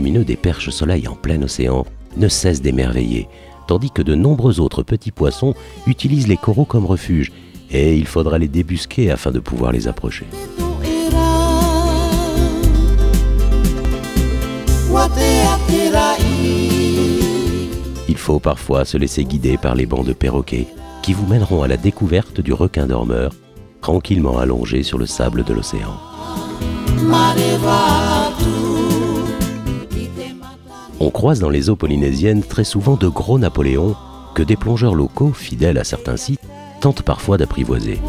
lumineux des perches-soleil en plein océan ne cessent d'émerveiller, tandis que de nombreux autres petits poissons utilisent les coraux comme refuge, et il faudra les débusquer afin de pouvoir les approcher. Il faut parfois se laisser guider par les bancs de perroquets qui vous mèneront à la découverte du requin dormeur, tranquillement allongé sur le sable de l'océan. On croise dans les eaux polynésiennes très souvent de gros napoléons que des plongeurs locaux, fidèles à certains sites, tentent parfois d'apprivoiser.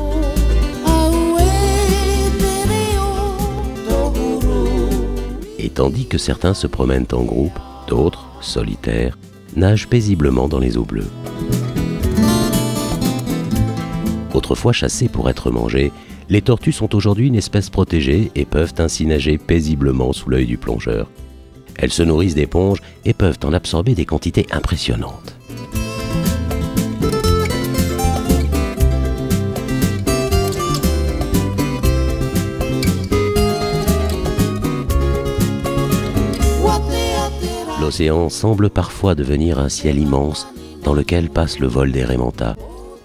Et tandis que certains se promènent en groupe, d'autres, solitaires, nagent paisiblement dans les eaux bleues. Autrefois chassées pour être mangées, les tortues sont aujourd'hui une espèce protégée et peuvent ainsi nager paisiblement sous l'œil du plongeur. Elles se nourrissent d'éponges et peuvent en absorber des quantités impressionnantes. L'océan semble parfois devenir un ciel immense dans lequel passe le vol des raimentas.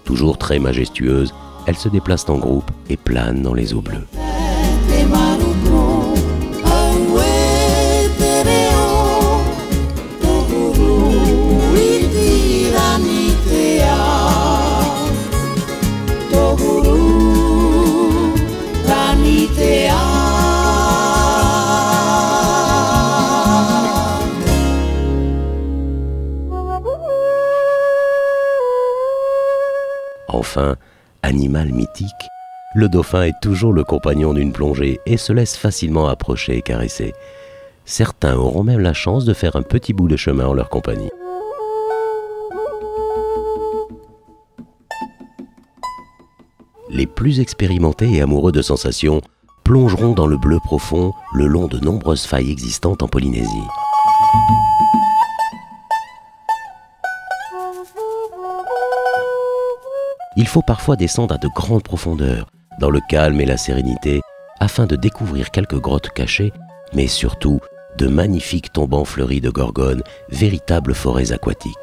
Toujours très majestueuses, elles se déplacent en groupe et planent dans les eaux bleues. Enfin, animal mythique, le dauphin est toujours le compagnon d'une plongée et se laisse facilement approcher et caresser. Certains auront même la chance de faire un petit bout de chemin en leur compagnie. Les plus expérimentés et amoureux de sensations plongeront dans le bleu profond le long de nombreuses failles existantes en Polynésie. Il faut parfois descendre à de grandes profondeurs, dans le calme et la sérénité, afin de découvrir quelques grottes cachées, mais surtout de magnifiques tombants fleuris de gorgones, véritables forêts aquatiques.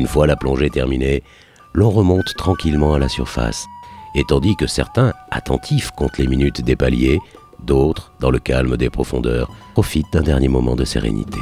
Une fois la plongée terminée, l'on remonte tranquillement à la surface, et tandis que certains, attentifs, comptent les minutes des paliers, d'autres, dans le calme des profondeurs, profitent d'un dernier moment de sérénité.